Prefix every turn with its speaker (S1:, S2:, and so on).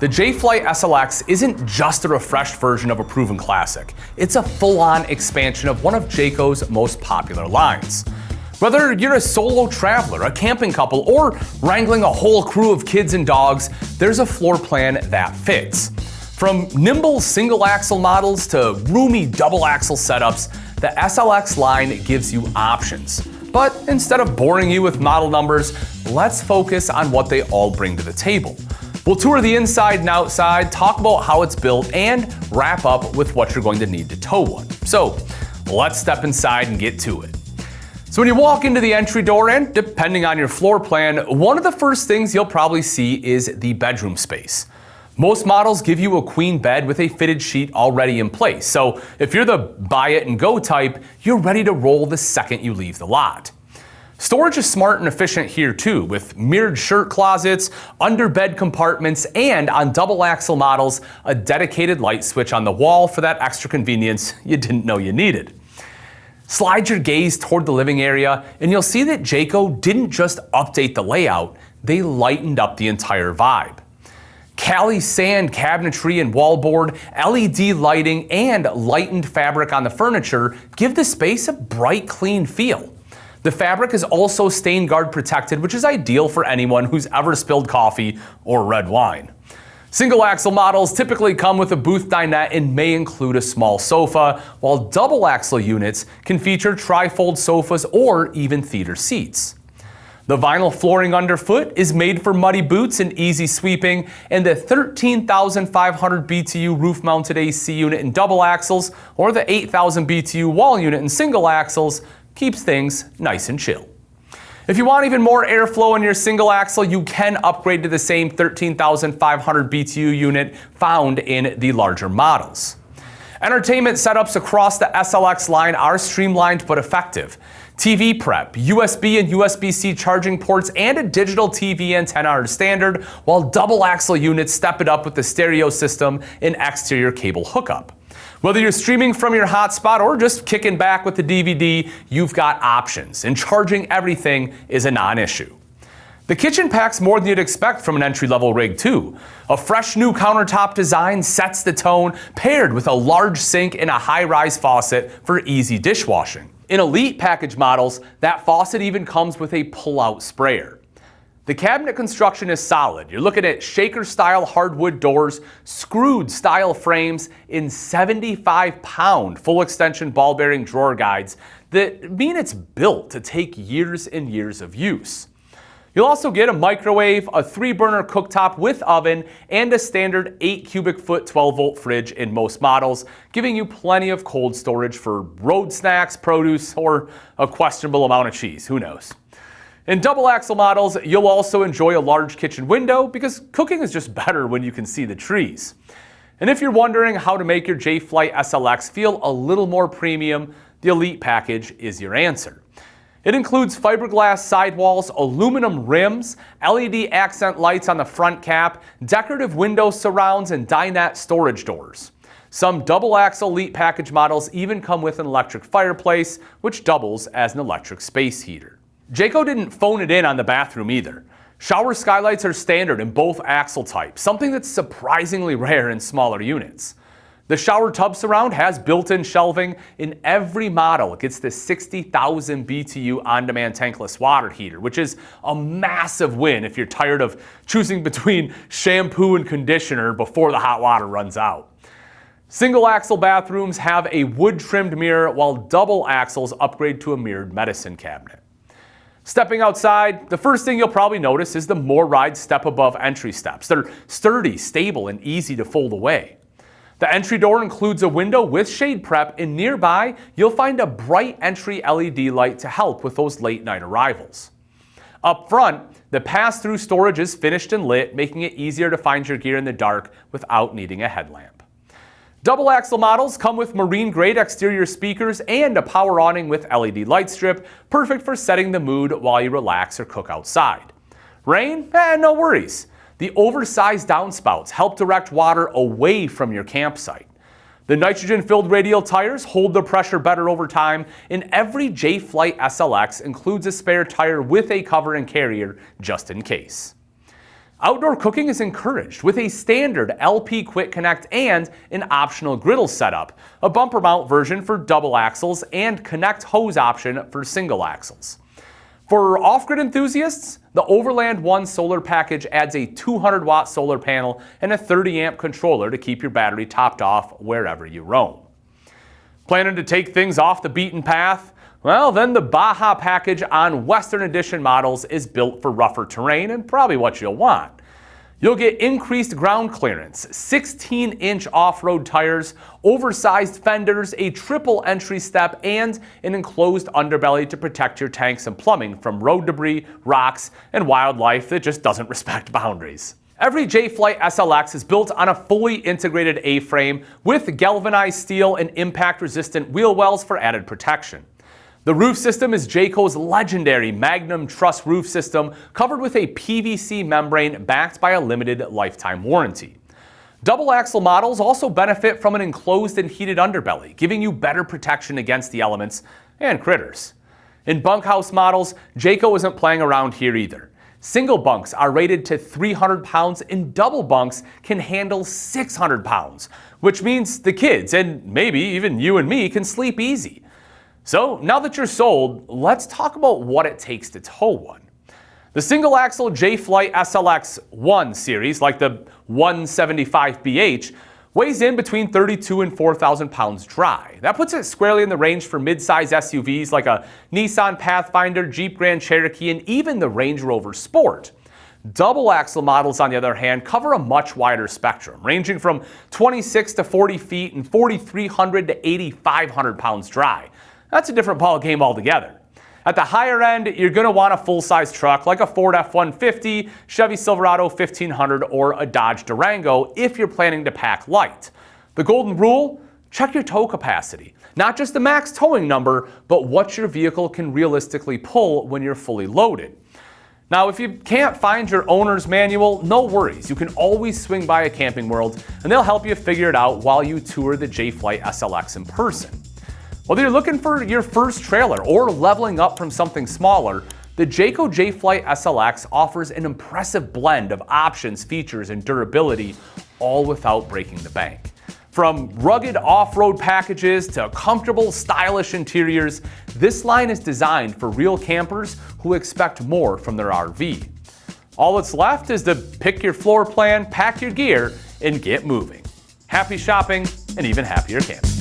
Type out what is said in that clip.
S1: The Jay Flight SLX isn't just a refreshed version of a proven classic. It's a full-on expansion of one of Jayco's most popular lines. Whether you're a solo traveler, a camping couple, or wrangling a whole crew of kids and dogs, there's a floor plan that fits. From nimble single-axle models to roomy double-axle setups, the SLX line gives you options. But instead of boring you with model numbers, let's focus on what they all bring to the table. We'll tour the inside and outside, talk about how it's built, and wrap up with what you're going to need to tow one. So let's step inside and get to it. So when you walk into the entry door, and depending on your floor plan, one of the first things you'll probably see is the bedroom space. Most models give you a queen bed with a fitted sheet already in place, so if you're the buy it and go type, you're ready to roll the second you leave the lot. Storage is smart and efficient here too, with mirrored shirt closets, under-bed compartments, and on double-axle models, a dedicated light switch on the wall for that extra convenience you didn't know you needed. Slide your gaze toward the living area, and you'll see that Jayco didn't just update the layout, they lightened up the entire vibe. Cali sand cabinetry and wallboard, LED lighting, and lightened fabric on the furniture give the space a bright, clean feel. The fabric is also stain guard protected, which is ideal for anyone who's ever spilled coffee or red wine. Single axle models typically come with a booth dinette and may include a small sofa, while double axle units can feature trifold sofas or even theater seats. The vinyl flooring underfoot is made for muddy boots and easy sweeping, and the 13,500 BTU roof-mounted AC unit in double axles or the 8,000 BTU wall unit in single axles keeps things nice and chill. If you want even more airflow in your single axle, you can upgrade to the same 13,500 BTU unit found in the larger models. Entertainment setups across the SLX line are streamlined but effective. TV prep, USB and USB-C charging ports, and a digital TV antenna are standard, while double axle units step it up with the stereo system and exterior cable hookup. Whether you're streaming from your hotspot or just kicking back with the DVD, you've got options, and charging everything is a non-issue. The kitchen packs more than you'd expect from an entry-level rig too. A fresh new countertop design sets the tone, paired with a large sink and a high-rise faucet for easy dishwashing. In elite package models, that faucet even comes with a pull-out sprayer. The cabinet construction is solid. You're looking at shaker-style hardwood doors, screwed-style frames, and 75-pound full-extension ball-bearing drawer guides that mean it's built to take years and years of use. You'll also get a microwave, a 3-burner cooktop with oven, and a standard 8-cubic-foot 12-volt fridge in most models, giving you plenty of cold storage for road snacks, produce, or a questionable amount of cheese, who knows. In double-axle models, you'll also enjoy a large kitchen window because cooking is just better when you can see the trees. And if you're wondering how to make your Jay Flight SLX feel a little more premium, the Elite package is your answer. It includes fiberglass sidewalls, aluminum rims, LED accent lights on the front cap, decorative window surrounds, and dinette storage doors. Some double-axle Elite package models even come with an electric fireplace, which doubles as an electric space heater. Jayco didn't phone it in on the bathroom either. Shower skylights are standard in both axle types, something that's surprisingly rare in smaller units. The shower tub surround has built-in shelving. In every model, it gets the 60,000 BTU on-demand tankless water heater, which is a massive win if you're tired of choosing between shampoo and conditioner before the hot water runs out. Single axle bathrooms have a wood-trimmed mirror, while double axles upgrade to a mirrored medicine cabinet. Stepping outside, the first thing you'll probably notice is the More Ride step above entry steps. They're sturdy, stable, and easy to fold away. The entry door includes a window with shade prep, and nearby, you'll find a bright entry LED light to help with those late night arrivals. Up front, the pass-through storage is finished and lit, making it easier to find your gear in the dark without needing a headlamp. Double axle models come with marine-grade exterior speakers and a power awning with LED light strip, perfect for setting the mood while you relax or cook outside. Rain? No worries. The oversized downspouts help direct water away from your campsite. The nitrogen-filled radial tires hold the pressure better over time, and every Jay Flight SLX includes a spare tire with a cover and carrier just in case. Outdoor cooking is encouraged with a standard LP Quick Connect and an optional griddle setup, a bumper mount version for double axles, and connect hose option for single axles. For off-grid enthusiasts, the Overland One solar package adds a 200-watt solar panel and a 30-amp controller to keep your battery topped off wherever you roam. Planning to take things off the beaten path? Well, then the Baja package on Western Edition models is built for rougher terrain and probably what you'll want. You'll get increased ground clearance, 16-inch off-road tires, oversized fenders, a triple entry step, and an enclosed underbelly to protect your tanks and plumbing from road debris, rocks, and wildlife that just doesn't respect boundaries. Every Jay Flight SLX is built on a fully integrated A-frame with galvanized steel and impact-resistant wheel wells for added protection. The roof system is Jayco's legendary Magnum Truss roof system, covered with a PVC membrane backed by a limited lifetime warranty. Double axle models also benefit from an enclosed and heated underbelly, giving you better protection against the elements and critters. In bunkhouse models, Jayco isn't playing around here either. Single bunks are rated to 300 pounds and double bunks can handle 600 pounds, which means the kids, and maybe even you and me, can sleep easy. So now that you're sold, let's talk about what it takes to tow one. The single axle Jay Flight SLX 1 series, like the 175BH, weighs in between 32 and 4,000 pounds dry. That puts it squarely in the range for mid-size SUVs like a Nissan Pathfinder, Jeep Grand Cherokee, and even the Range Rover Sport. Double axle models, on the other hand, cover a much wider spectrum, ranging from 26 to 40 feet and 4,300 to 8,500 pounds dry. That's a different ball game altogether. At the higher end, you're going to want a full-size truck like a Ford F-150, Chevy Silverado 1500, or a Dodge Durango if you're planning to pack light. The golden rule? Check your tow capacity. Not just the max towing number, but what your vehicle can realistically pull when you're fully loaded. Now, if you can't find your owner's manual, no worries. You can always swing by a Camping World, and they'll help you figure it out while you tour the Jay Flight SLX in person. Whether you're looking for your first trailer or leveling up from something smaller, the Jayco Jay Flight SLX offers an impressive blend of options, features, and durability, all without breaking the bank. From rugged off-road packages to comfortable, stylish interiors, this line is designed for real campers who expect more from their RV. All that's left is to pick your floor plan, pack your gear, and get moving. Happy shopping, and even happier camping.